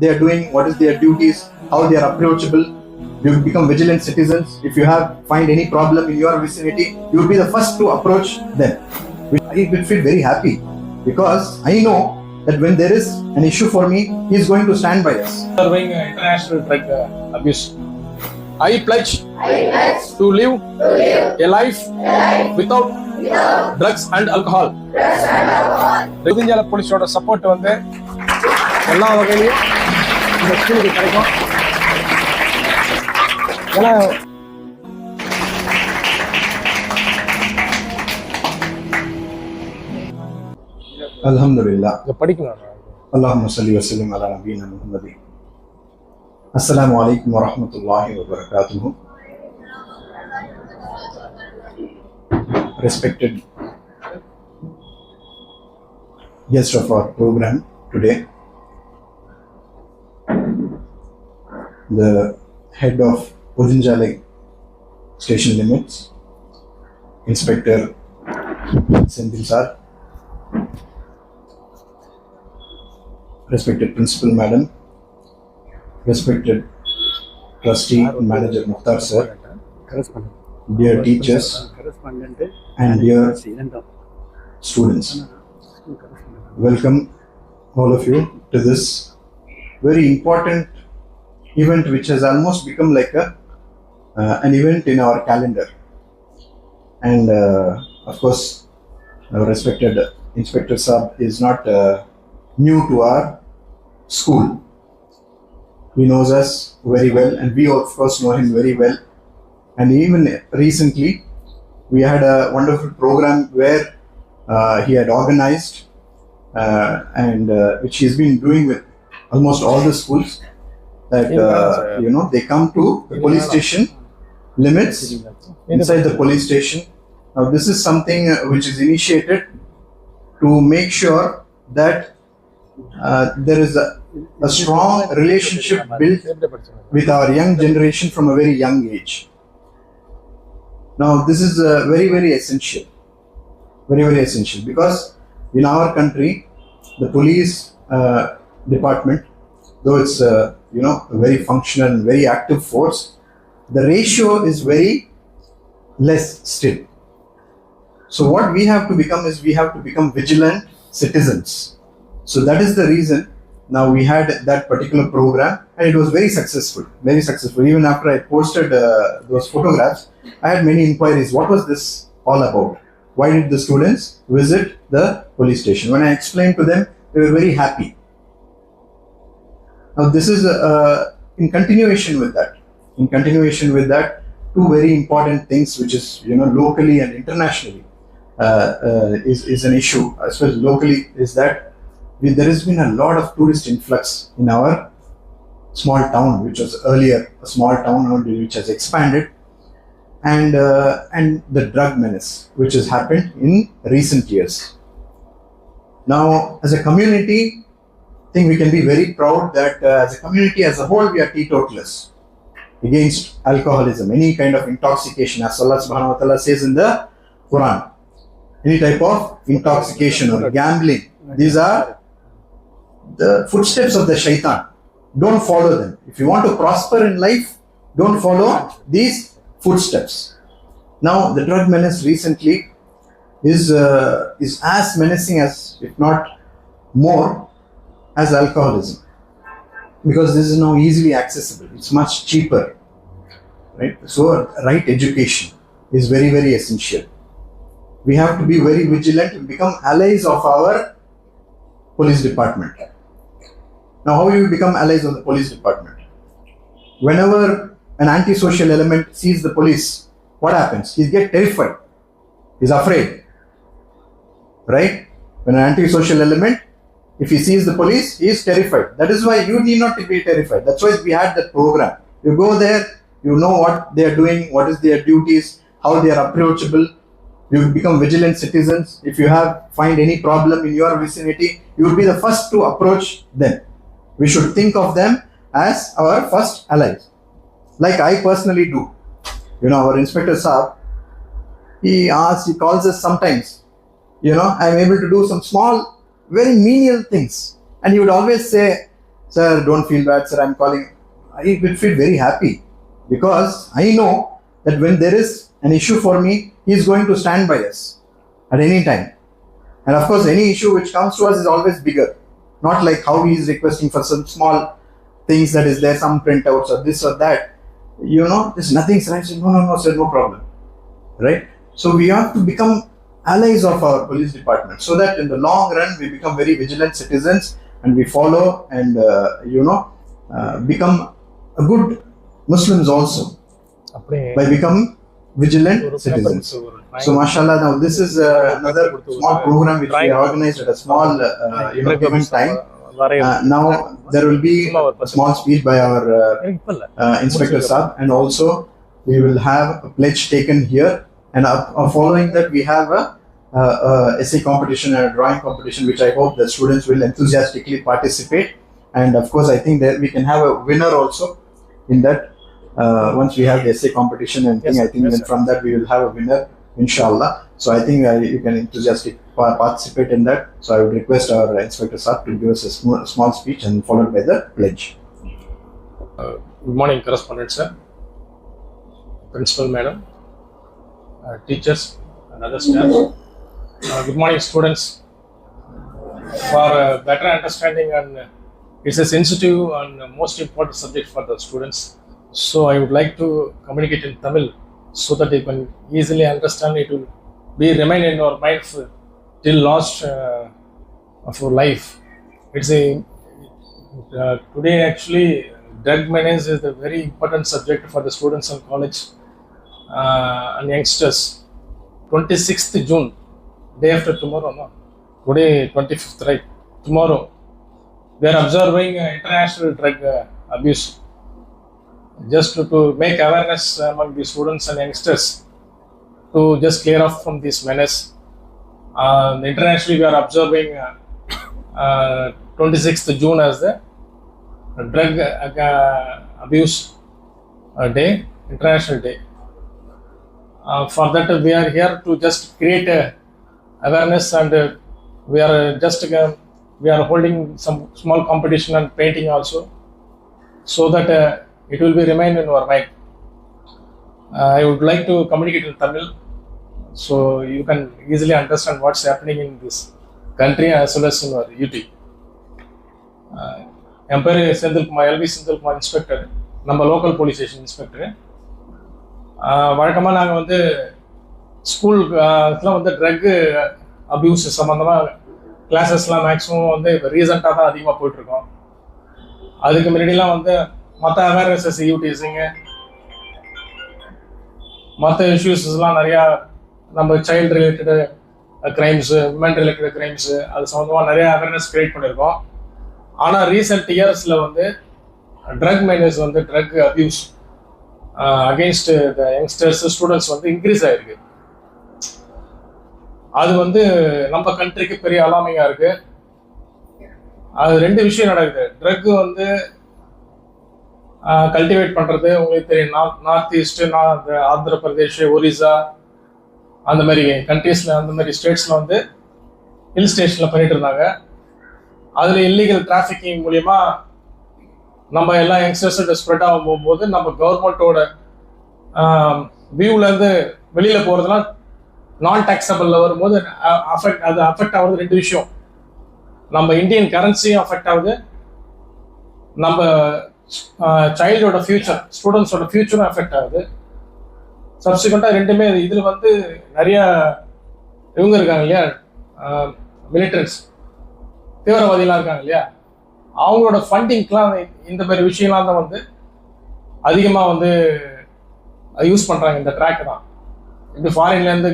they are doing, what is their duties, how they are approachable. You become vigilant citizens. If you find any problem in your vicinity, you will be the first to approach them. I will feel very happy because I know that when there is an issue for me, he is going to stand by us. Serving international drug abuse. I pledge to live a life without drugs and alcohol. புதுஞ்சால போலீஸோட support வந்து எல்லா வகையிலையும் இந்த ஸ்கூலுக்கு கிடைக்கும். ஏன்னா Alhamdulillah. படிக்கணும். Allahumma salli wa sallim ala nabiyyina Muhammadin. Assalamu alaikum wa rahmatullahi wa barakatuh. Respected guest of our program today, the head of Pudunjale Station Limits, Inspector Senthil Sir, respected Principal Madam, respected Trustee and Manager Mukhtar Sir, dear teachers and dear students. Welcome all of you to this very important event which has almost become like an event in our calendar. And of course, our respected Inspector Saab is not new to our school. He knows us very well and we of course know him very well. And even recently, we had a wonderful program where he had organized and which he's been doing with almost all the schools, that they come to the police station limits, inside the police station. Now this is something which is initiated to make sure that there is a strong relationship built with our young generation from a very young age. Now this is very, very essential. Very, very essential because in our country, the police department, though it's a very functional and very active force, the ratio is very less still. So what we have to become is we have to become vigilant citizens. So that is the reason now we had that particular program and it was very successful, very successful. Even after I posted those photographs, I had many inquiries. What was this all about? Why did the students visit the police station? When I explained to them, they were very happy. Now this is in continuation with that. In continuation with that, two very important things which is locally and internationally is an issue. As well as locally is that there has been a lot of tourist influx in our small town, which was earlier a small town which has expanded, and the drug menace which has happened in recent years. Now, as a community, I think we can be very proud that as a community as a whole, we are teetotalers against alcoholism, any kind of intoxication, as Allah subhanahu wa ta'ala says in the Quran. Any type of intoxication or gambling, these are the footsteps of the shaitan. Don't follow them. If you want to prosper in life, don't follow these footsteps. Now, the drug menace recently is as menacing as, if not more, as alcoholism, because this is now easily accessible. It's much cheaper, right? So, right education is very, very essential. We have to be very vigilant and become allies of our police department. Now, how do you become allies of the police department? Whenever an antisocial element sees the police, what happens? He gets terrified. He's afraid. Right? When an antisocial element, if he sees the police, he is terrified. That is why you need not to be terrified. That's why we had that program. You go there, you know what they are doing, what is their duties, how they are approachable. You become vigilant citizens. If you find any problem in your vicinity, you will be the first to approach them. We should think of them as our first allies, like I personally do. Our Inspector Saab, he calls us sometimes. I'm able to do some small, very menial things, and he would always say, sir, don't feel bad, sir, I'm calling. I will feel very happy because I know that when there is an issue for me, he is going to stand by us at any time. And of course, any issue which comes to us is always bigger. Not like how he is requesting for some small things that is there, some printouts or this or that. There's nothing, sir. I said, no, sir, no problem. Right? So we have to become allies of our police department so that in the long run we become very vigilant citizens and we follow and become a good Muslims also by becoming vigilant citizens. So mashallah, now this is another small program which we organized at a small given time. Now there will be a small speech by our Inspector Saab, and also we will have a pledge taken here, and following that we have a essay competition and a drawing competition, which I hope the students will enthusiastically participate. And of course, I think that we can have a winner also in that. Once we have the essay competition and I think then from that we will have a winner, inshallah. So I think you can enthusiastically participate in that. So I would request our Inspector Saab to give us a small speech and followed by the pledge. Good morning, correspondent sir, principal madam, teachers and other staff. Good morning, students. For better understanding, and it's a sensitive and most important subject for the students. So I would like to communicate in Tamil so that they can easily understand. It will be remain in our mind till last of our life. It's a today actually drug menace is a very important subject for the students in college and youngsters. 26th June, day after tomorrow, no? Today 25th, right? Tomorrow, they are observing international drug abuse. Just to make awareness among the students and youngsters to just clear off from this menace. Internationally, we are observing 26th June as the drug abuse day, international day. For that, we are here to just create awareness, and we are holding some small competition and painting also, so that it will be remain in our mind. I would like to communicate in Tamil so you can easily understand what's happening in this country as well as in our UT. என் பேர் Senthilkumar, LV Senthilkumar, inspector, நம்ம local police station inspector. வழக்கமாக நாங்கள் வந்து ஸ்கூலுக்குலாம் வந்து truck abuse சம்மந்தமாக கிளாஸஸ்லாம் maximum வந்து இப்போ ரீசெண்டாக தான் அதிகமாக போயிட்டுருக்கோம். அதுக்கு முன்னாடிலாம் வந்து மற்ற அவேர்னஸஸ் யூடிஸிங்க மற்ற இஷ்யூஸஸ்லாம் நிறையா நம்ம சைல்டு ரிலேட்டடு க்ரைம்ஸு, உமன் ரிலேட்டட் க்ரைம்ஸு, அது சம்மந்தமாக நிறையா அவேர்னஸ் க்ரியேட் பண்ணியிருக்கோம். ஆனால் ரீசெண்ட் இயர்ஸில் வந்து ட்ரக் மைனஸ் வந்து drug abuse against the youngsters students வந்து இன்க்ரீஸ் ஆகிருக்கு. அது வந்து நம்ம கண்ட்ரிக்கு பெரிய அலாமிங்காக இருக்குது. அது ரெண்டு விஷயம் நடக்குது. ட்ரக்கு வந்து கல்டிவேட் பண்ணுறது உங்களுக்கு தெரியும், நார்த் ஈஸ்ட்டு, ஆந்திர பிரதேஷ், ஒரிசா அந்த மாதிரி கண்ட்ரீஸில், அந்த மாதிரி ஸ்டேட்ஸில் வந்து ஹில் ஸ்டேஷனில் பண்ணிட்டு இருந்தாங்க. அதில் இல்லீகல் டிராஃபிக்கிங் மூலிமா நம்ம எல்லா யங்ஸ்டர்ஸோட ஸ்ப்ரெட் ஆகும் போகும்போது நம்ம கவர்மெண்ட்டோட வியூவிலேருந்து வெளியில் போகிறதுலாம் நான் டேக்ஸபிளில் வரும்போது அது அஃபெக்ட் ஆகுது. ரெண்டு விஷயம், நம்ம இந்தியன் கரன்சியும் அஃபெக்ட் ஆகுது, நம்ம சைல்டோட ஃபியூச்சர், ஸ்டூடெண்ட்ஸோட ஃபியூச்சரும் அஃபெக்ட் ஆகுது. சப்சிக்வெண்ட்டாக ரெண்டுமே இதில் வந்து நிறைய இவங்க இருக்காங்க இல்லையா, மிலிட்டன்ஸ், தீவிரவாதிகளாக இருக்காங்க இல்லையா, அவங்களோட ஃபண்டிங்க்கெலாம் இந்த மாதிரி விஷயம்லாம் தான் வந்து அதிகமாக வந்து யூஸ் பண்ணுறாங்க. இந்த ட்ராக்கு தான் இப்படி ஃபாரின்லேருந்து,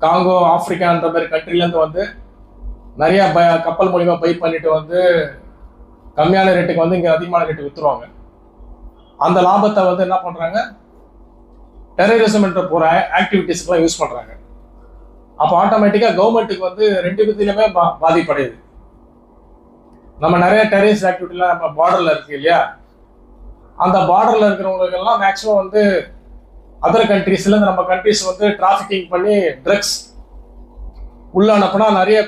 காங்கோ, ஆஃப்ரிக்கான்ற மாதிரி கண்ட்ரிலேருந்து வந்து நிறையா கப்பல் மூலிமா பை பண்ணிட்டு வந்து கம்மியான ரேட்டுக்கு வந்து இங்கே அதிகமான ரேட்டுக்கு விற்றுருவாங்க. அந்த லாபத்தை வந்து என்ன பண்ணுறாங்க, டெரரிசம் என்ற போகிற ஆக்டிவிட்டீஸ்க்கெலாம் யூஸ் பண்ணுறாங்க. அப்போ ஆட்டோமேட்டிக்காக கவர்மெண்ட்டுக்கு வந்து ரெண்டு விதத்துலையுமே பாதிப்படையுது. நம்ம நிறைய டெரரிஸ்ட் ஆக்டிவிட்டிலாம் நம்ம பார்டரில் இருக்கு இல்லையா, அந்த பார்டரில் இருக்கிறவங்களுக்கெல்லாம் மேக்ஸிமம் வந்து அதர் கண்ட்ரீஸ்லேருந்து நம்ம கண்ட்ரீஸ் வந்து டிராஃபிக்கிங் பண்ணி ட்ரக்ஸ் உள்ள அனுப்புனா நிறைய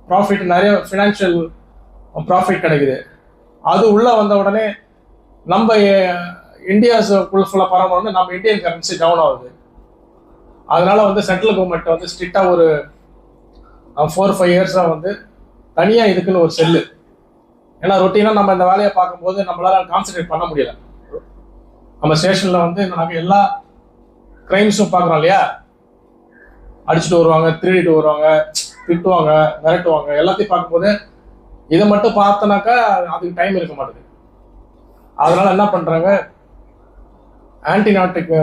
ப்ராஃபிட், நிறைய ஃபினான்ஷியல் ப்ராஃபிட் கிடைக்குது. அது உள்ள வந்த உடனே நம்ம இந்தியாஸுக்குள்ள ஃபுல்லாக பரவணும், நம்ம இந்தியன் கரன்சி டவுன் ஆகுது. அதனால வந்து சென்ட்ரல் கவர்மெண்ட் வந்து ஸ்ட்ரிக்டாக ஒரு 4-5 இயர்ஸாக வந்து தனியாக இதுக்குன்னு ஒரு செல்லு. ஏன்னா ரொட்டீனாக நம்ம இந்த வேலையை பார்க்கும்போது நம்மளால கான்சென்ட்ரேட் பண்ண முடியல. நம்ம ஸ்டேஷனில் வந்து நாங்கள் எல்லா கிரைம்ஸும் பார்க்குறோம் இல்லையா, அடிச்சுட்டு வருவாங்க, திருடிட்டு வருவாங்க, திட்டுவாங்க, மிரட்டுவாங்க, எல்லாத்தையும் பார்க்கும்போது இதை மட்டும் பார்த்தனாக்கா அதுக்கு டைம் இருக்க மாட்டேது. அதனால என்ன பண்ணுறாங்க, ஆன்டி நார்கோட்டிக்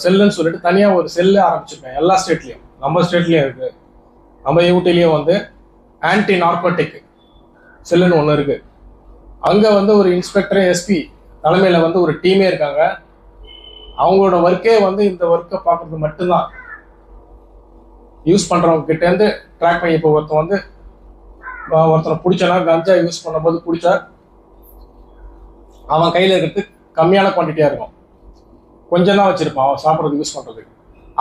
செல்லுன்னு சொல்லிட்டு தனியாக ஒரு செல்லு ஆரம்பிச்சிருக்கேன். எல்லா ஸ்டேட்லேயும், நம்ம ஸ்டேட்லேயும் இருக்குது, நம்ம யூடிலையும் வந்து ஆன்டி நார்கோட்டிக் செல்லுன்னு ஒன்று இருக்குது. அங்கே வந்து ஒரு இன்ஸ்பெக்டர் எஸ்பி தலைமையில் வந்து ஒரு டீமே இருக்காங்க. அவங்களோட ஒர்க்கே வந்து இந்த ஒர்க்கை பார்க்குறது மட்டும்தான். யூஸ் பண்ணுறவங்க கிட்டேருந்து ட்ராக் பண்ணி, இப்போ ஒருத்தனை பிடிச்சனா கஞ்சா யூஸ் பண்ணும்போது பிடிச்சா அவன் கையில் இருக்கிறது கம்மியான குவான்டிட்டியாக இருக்கும், கொஞ்சம் தான் வச்சுருப்பான் அவன் சாப்பிட்றதுக்கு யூஸ் பண்ணுறதுக்கு.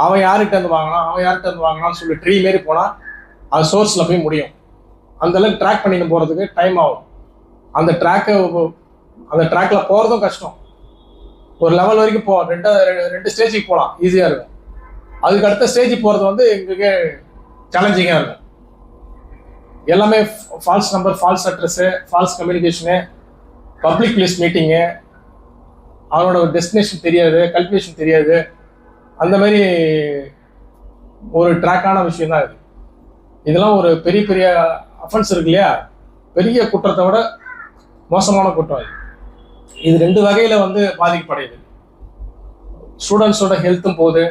அவன் யார்கிட்ட வாங்கினான்னு சொல்லி ட்ரீ மாரி போனால் அது சோர்ஸில் போய் முடியும். அந்தளவுக்கு ட்ராக் பண்ணிட்டு போகிறதுக்கு டைம் ஆகும். அந்த ட்ராக்கில் போகிறதும் கஷ்டம். ஒரு லெவல் வரைக்கும் ரெண்டு ஸ்டேஜுக்கு போகலாம், ஈஸியாக இருக்கும். அதுக்கு அடுத்த ஸ்டேஜுக்கு போகிறது வந்து எங்களுக்கு சேலஞ்சிங்காக இருக்கும். எல்லாமே false number, false address, false communication, public place meeting, அவனோட டெஸ்டினேஷன் தெரியாது, கல்குலேஷன் தெரியாது. அந்த மாதிரி ஒரு ட்ராக்கான விஷயம் தான் இது. இதெல்லாம் ஒரு பெரிய பெரிய அஃபென்ஸ் இருக்கு இல்லையா, பெரிய குற்றத்தை விட மோசமான குற்றம் இது. இது 2 வகையில் வந்து பாதிக்கப்படையுது. ஸ்டூடெண்ட்ஸோட ஹெல்த்தும் போகுது,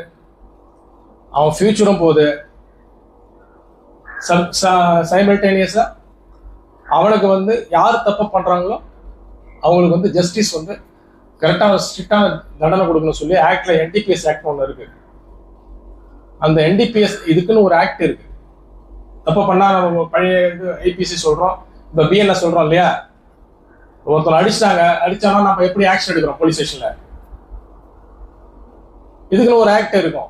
அவன் ஃபியூச்சரும் போகுது. சைமல்டேனியஸாக அவனுக்கு வந்து யார் தப்பு பண்ணுறாங்களோ அவங்களுக்கு வந்து ஜஸ்டிஸ் வந்து கரெக்டாக ஸ்ட்ரிக்டான தண்டனை கொடுக்கணும்னு சொல்லி ஆக்டில் NDPS ஆக்ட் ஒன்று இருக்குது. அந்த NDPS இதுக்குன்னு ஒரு ஆக்ட் இருக்குது. தப்பு பண்ணால் நம்ம பழைய இது IPC சொல்கிறோம், இப்போ BNS சொல்கிறோம் இல்லையா. ஒருத்தர் அடிச்சானா நம்ம எப்படி ஆக்ஷன் எடுக்கிறோம் போலீஸ் ஸ்டேஷனில், இதுக்குன்னு ஒரு ஆக்ட் இருக்கும்.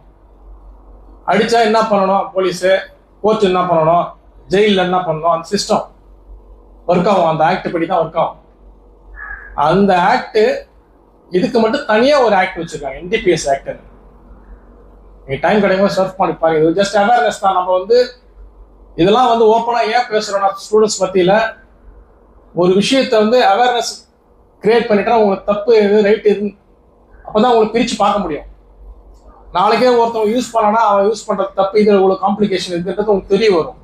அடித்தா என்ன பண்ணணும் போலீஸு, கோர்ட் என்ன பண்ணணும், ஜெயிலில் என்ன பண்ணணும், அந்த சிஸ்டம் ஒர்க் ஆகும். அந்த ஆக்ட் படி தான் ஒர்க் ஆகும். அந்த ஆக்ட் இதுக்கு மட்டும் தனியாக ஒரு ஆக்ட் வச்சுருக்காங்க, NDPS ஆக்ட்னு. நீங்கள் டைம் கிடைக்கும் சர்ச் பண்ணி பாருங்க. இது ஜஸ்ட் அவேர்னஸ் தான். நம்ம வந்து இதெல்லாம் வந்து ஓப்பனாக ஏன் பேசுகிறோம்னா, ஸ்டூடெண்ட்ஸ் மத்தியில் ஒரு விஷயத்தை வந்து அவேர்னஸ் கிரியேட் பண்ணிட்டா உங்களுக்கு தப்பு எது ரைட் எது அப்போ தான் உங்களுக்கு பிரித்து பார்க்க முடியும். நாளைக்கே ஒருத்தவங்க யூஸ் பண்ணனா அவன் யூஸ் பண்ணுறது தப்பு, இதில் உங்களுக்கு காம்ப்ளிகேஷன் இருக்குன்றது உங்களுக்கு தெரிய வரும்.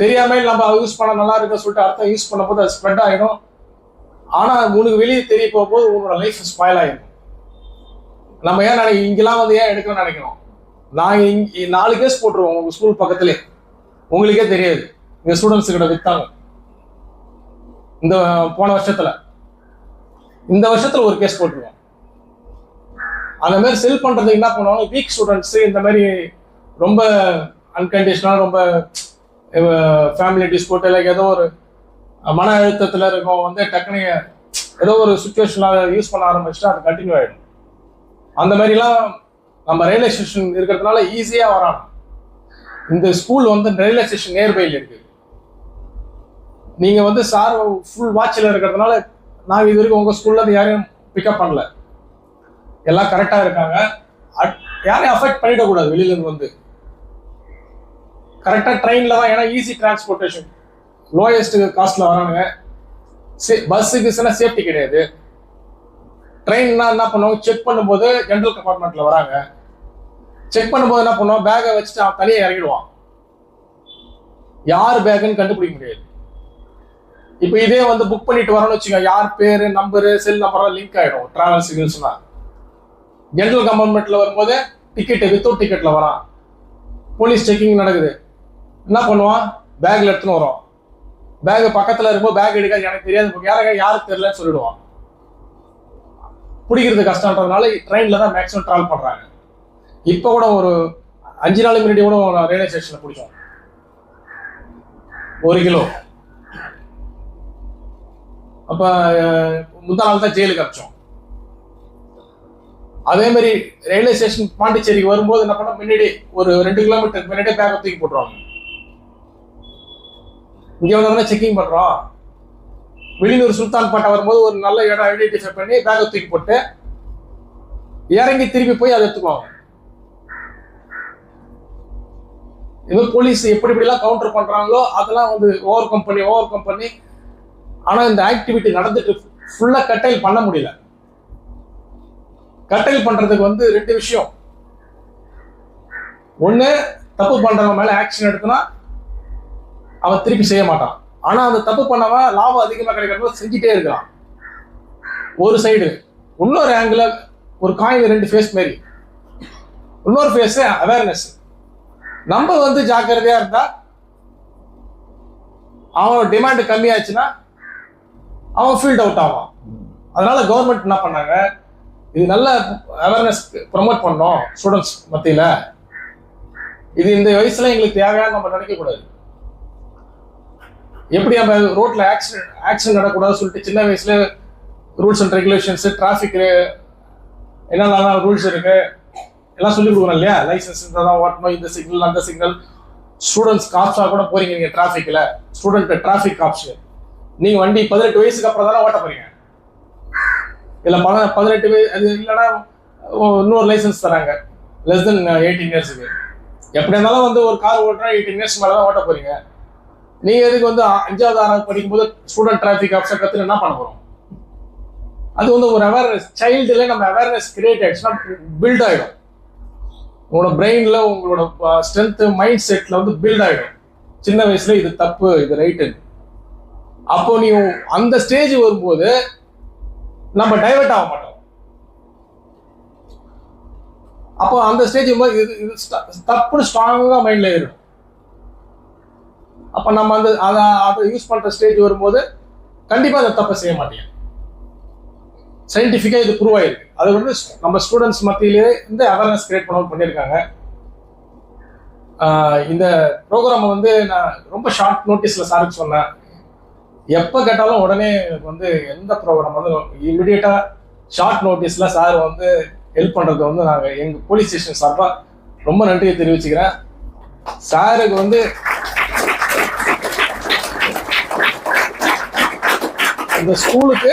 தெரியாமல் நம்ம யூஸ் பண்ண நல்லா இருக்குன்னு சொல்லிட்டு அர்த்தம் யூஸ் பண்ண போது அது ஸ்ப்ரெட் ஆகிடும். ஆனால் உனக்கு வெளியே தெரிய போகும்போது உங்களோட லைஃப் ஸ்பாயில் ஆகிடும். நம்ம இங்கெல்லாம் வந்து ஏன் எடுக்கணும்னு நினைக்கிறோம். நாங்கள் 4 கேஸ் போட்டுருவோம் உங்கள் ஸ்கூல் பக்கத்துலேயே, உங்களுக்கே தெரியாது. இந்த ஸ்டூடெண்ட்ஸு கிட்ட விற்றாங்க இந்த போன வருஷத்தில். இந்த வருஷத்தில் ஒரு கேஸ் போட்டுருவோம். அந்த மாதிரி செல் பண்ணுறதுக்கு என்ன பண்ணுவாங்க, வீக் ஸ்டூடெண்ட்ஸு இந்த மாதிரி ரொம்ப அன்கண்டிஷனலாக ரொம்ப ஃபேமிலி டிஸ்பியூட் இல்லை ஏதோ ஒரு மன அழுத்தத்தில் இருக்கும் வந்து டக்குனு ஏதோ ஒரு சுச்சுவேஷனில் யூஸ் பண்ண ஆரம்பிச்சுட்டா அது கண்டினியூ ஆகிடும். அந்த மாதிரிலாம் நம்ம ரயில்வே ஸ்டேஷன் இருக்கிறதுனால ஈஸியாக வராங்க. இந்த ஸ்கூல் வந்து ரயில்வே ஸ்டேஷன் நியர்பையில் இருக்குது. நீங்கள் வந்து சார் ஃபுல் வாட்சில் இருக்கிறதுனால நாங்கள் இது வரைக்கும் உங்கள் ஸ்கூலில் யாரையும் பிக்கப் பண்ணல, எல்லாம் கரெக்டாக இருக்காங்க. யாரையும் அஃபெக்ட் பண்ணிடக்கூடாது. வெளியிலேருந்து வந்து கரெக்டாக ட்ரெயினில் தான், ஏன்னா ஈஸி டிரான்ஸ்போர்ட்டேஷன், லோயஸ்ட் காஸ்ட்டில் வரானுங்க. பஸ்ஸுக்கு சேஃப்டி கிடையாது. ட்ரெயின்னா என்ன பண்ணுவோம், செக் பண்ணும்போது ஜென்ரல் கம்பார்ட்மெண்ட்டில் வராங்க. செக் பண்ணும்போது என்ன பண்ணுவோம், பேக்கை வச்சுட்டு அவன் தனியாக இறங்கிடுவான். யார் பேக்குன்னு கண்டுபிடிக்க முடியாது. இப்போ இதே வந்து புக் பண்ணிட்டு வரணும்னு வச்சுக்கோங்க, யார் பேர் நம்பரு செல் நம்பரெல்லாம் லிங்க் ஆகிடும் ட்ராவல் சிக்னல்ஸ்னா. ஜென்ரல் கம்பார்ட்மெண்ட்டில் வரும்போது டிக்கெட்டு வித்தவுட் டிக்கெட்டில் வரான், போலீஸ் செக்கிங் நடக்குது. என்ன பண்ணுவான், பேக்கில் எடுத்துன்னு வரும். பேகு பக்கத்தில் இருக்கும்போது பேக் எடுக்காது, எனக்கு தெரியாது, யாருக்கு தெரியலன்னு சொல்லிடுவான். பிடிக்கிறது கஷ்டன்றதுனால ட்ரெயினில் தான் மேக்ஸிமம் ட்ராவல் பண்ணுறாங்க. இப்போ கூட ஒரு 5 நாளுக்கு முன்னாடி கூட ரயில்வே ஸ்டேஷனில் பிடிச்சோம் 1 கிலோ. அப்போ முந்தா நாள் தான் ஜெயிலுக்கு அனுப்பிச்சோம். அதே மாதிரி ரயில்வே ஸ்டேஷன் பாண்டிச்சேரிக்கு வரும்போது என்ன பண்ண, முன்னாடி ஒரு 2 கிலோமீட்டருக்கு முன்னாடியே பேக்கை தூக்கி போட்டுருவாங்க. இங்கே வந்தோம்னா செக்கிங் பண்ணுறோம், வெளியூர் சுல்தான் பாட்டை வரும்போது ஒரு நல்ல இடம் ஐடென்டிஃபை பண்ணி பேக்கை தூக்கி போட்டு இறங்கி திருப்பி போய் அதை எடுத்துக்குவாங்க. இது போலீஸ் எப்படி இப்படிலாம் கவுண்டர் பண்றாங்களோ அதெல்லாம் வந்து ஓவர் கம் பண்ணி ஆனா இந்த ஆக்டிவிட்டி நடந்துட்டு ஃபுல்லா கட்டைல் பண்ண முடியல. கட்டைல் பண்றதுக்கு வந்து ரெண்டு விஷயம். ஒண்ணு, தப்பு பண்றவங்க மேல ஆக்ஷன் எடுத்தனா அவன் திருப்பி செய்ய மாட்டான். ஆனா அந்த தப்பு பண்ணவன் லாபம் அதிகமா கிடைக்கிறத செஞ்சுட்டே இருக்கான். ஒரு சைடு. இன்னொரு ஆங்கிள், ஒரு காயின் ரெண்டு ஃபேஸ் மாதிரி. இன்னொரு ஃபேஸ் அவேர்னஸ். நம்ம வந்து ஜாக்கிரதையா இருந்தா அவனோட டிமாண்ட் கம்மியாச்சுன்னா அவன் ஃபீல்ட் அவுட் ஆவான். அதனால கவர்மெண்ட் என்ன பண்ணாங்க, இது நல்ல அவேர்னஸ் ப்ரொமோட் பண்ணோம் ஸ்டூடெண்ட்ஸ் மத்தியில. இது இந்த வயசுல எங்களுக்கு தேவையான நம்ம நினைக்க கூடாது. எப்படி நம்ம ரோட்ல ஆக்சிடென்ட் நடக்கூடாதுன்னு சொல்லிட்டு சின்ன வயசுல ரூல்ஸ் அண்ட் ரெகுலேஷன்ஸ், டிராஃபிக் என்னென்ன ரூல்ஸ் இருக்கு எல்லாம் சொல்லி கொடுக்கணும் இல்லையா. லைசன்ஸ் இருந்தால் தான் ஓட்டணும், இந்த சிக்னல் அந்த சிக்னல். ஸ்டூடெண்ட்ஸ் காப்ஸாக கூட போறீங்க நீங்க டிராஃபிக்ல, ஸ்டூடெண்ட் டிராஃபிக் காப்ஸ். நீங்க வண்டி 18 வயசுக்கு அப்புறம் தானே ஓட்ட போறீங்க. இல்ல 18 வயசு அது இல்லைன்னா இன்னொரு லைசன்ஸ் தராங்க லெஸ் தென் 18 இயர்ஸுக்கு. எப்படி இருந்தாலும் வந்து ஒரு கார் ஓட்டுறா 18 இயர்ஸ் மேலே தான் ஓட்ட போறீங்க. நீங்க எதுக்கு வந்து 5வது 6வது படிக்கும்போது ஸ்டூடெண்ட் டிராஃபிக் ஆஃபீஸர் கற்றுன்னு என்ன பண்ண போறோம்? அது வந்து ஒரு அவேர்னஸ், சைல்டுல நம்ம அவேர்னஸ் கிரியேட் ஆயிடுச்சுன்னா பில்ட் ஆயிடும். உங்களோட பிரெயின்ல உங்களோட ஸ்ட்ரென்த் மைண்ட் செட்ல வந்து பில்ட் ஆயிடும். சின்ன வயசுல இது தப்பு இது ரைட்டு. அப்போ நீ அந்த ஸ்டேஜ் வரும்போது நம்ம டைவர்ட் ஆக மாட்டோம். அப்போ அந்த ஸ்டேஜ் இது தப்புன்னு ஸ்ட்ராங்கா மைண்ட்ல ஏறிடும். அப்ப நம்ம அந்த அதை யூஸ் பண்ற ஸ்டேஜ் வரும்போது கண்டிப்பா அந்த தப்பை செய்ய மாட்டேங்க. சயின்டிஃபிக்கா இது ப்ரூவ் ஆயிருக்கு. அது வந்து நம்ம ஸ்டூடெண்ட்ஸ் மத்தியிலேயே இந்த அவேர்னஸ் கிரியேட் பண்ணியிருக்காங்க. இந்த ப்ரோக்ராம் வந்து நான் ரொம்ப ஷார்ட் நோட்டீஸ்ல சாருக்கு சொன்னேன். எப்போ கேட்டாலும் உடனே எனக்கு வந்து எந்த ப்ரோக்ராம் வந்து இமிடியேட்டா ஷார்ட் நோட்டீஸ்ல சார் வந்து ஹெல்ப் பண்றது வந்து நாங்கள் எங்க போலீஸ் ஸ்டேஷன் சார்பா ரொம்ப நன்றியை தெரிவிச்சுக்கிறேன். சாருக்கு வந்து இந்த ஸ்கூலுக்கு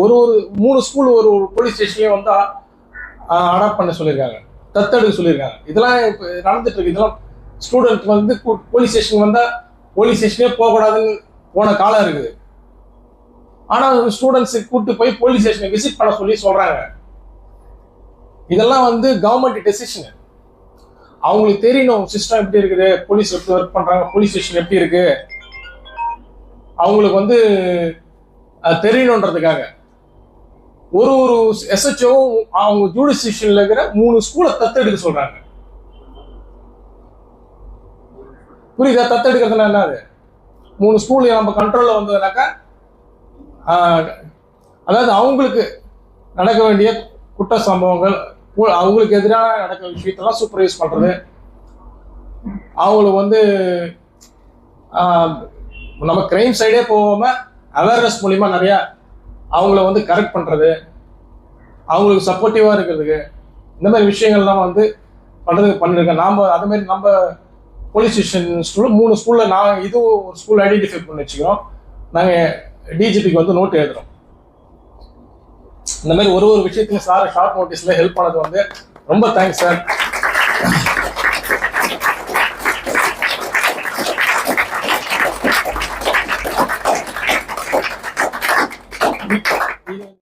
ஒரு 3 ஸ்கூல் ஒரு போலீஸ் ஸ்டேஷன்லயும் வந்து அடாப்ட் பண்ண சொல்லியிருக்காங்க, தத்தெடுக்க சொல்லியிருக்காங்க. இதெல்லாம் இப்போ நடந்துட்டு இருக்கு. இதெல்லாம் ஸ்டூடெண்ட் வந்து போலீஸ் ஸ்டேஷன் வந்தா போலீஸ் ஸ்டேஷனே போகக்கூடாதுன்னு போன காலம் இருக்குது. ஆனா ஸ்டூடெண்ட்ஸை கூப்பிட்டு போய் போலீஸ் ஸ்டேஷனை விசிட் பண்ண சொல்லி சொல்றாங்க. இதெல்லாம் வந்து கவர்மெண்ட் டெசிஷன். அவங்களுக்கு தெரியணும் சிஸ்டம் எப்படி இருக்குது, போலீஸ் எப்படி ஒர்க் பண்றாங்க, போலீஸ் ஸ்டேஷன் எப்படி இருக்கு, அவங்களுக்கு வந்து தெரியணுன்றதுக்காக ஒரு எஸ்ஹெச்ஓவும் அவங்க ஜூடிஸ்டிஷன்ல இருக்கிற 3 ஸ்கூலை தத்தெடுக்க சொல்றாங்க. புரியுதா? தத்தெடுக்கிறதுனா என்னது? 3 ஸ்கூல் நம்ம கண்ட்ரோல்ல வந்ததுனாக்கா அதாவது அவங்களுக்கு நடக்க வேண்டிய குற்ற சம்பவங்கள், அவங்களுக்கு எதிராக நடக்கிற விஷயத்தெல்லாம் சூப்பர்வைஸ் பண்றது, அவங்களுக்கு வந்து நம்ம கிரைம் சைடே போகாம அவேர்னஸ் மூலியமா நிறைய அவங்கள வந்து கரெக்ட் பண்றது, அவங்களுக்கு சப்போர்ட்டிவா இருக்கிறதுக்கு இந்த மாதிரி விஷயங்கள்லாம் வந்து பண்றதுக்கு பண்ணிருக்கேன். நாம அதே மாதிரி நம்ம போலீஸ் ஸ்டேஷன் 3 ஸ்கூல்ல நான் இது ஒரு ஸ்கூல் ஐடென்டிஃபை பண்ணி வச்சுக்கிறோம். நாங்கள் டிஜிபிக்கு வந்து நோட் எழுதுறோம். இந்த மாதிரி ஒரு விஷயத்துக்கு சார் ஷார்ட் நோட்டீஸ்ல ஹெல்ப் பண்ணது வந்து ரொம்ப தேங்க்ஸ் சார்.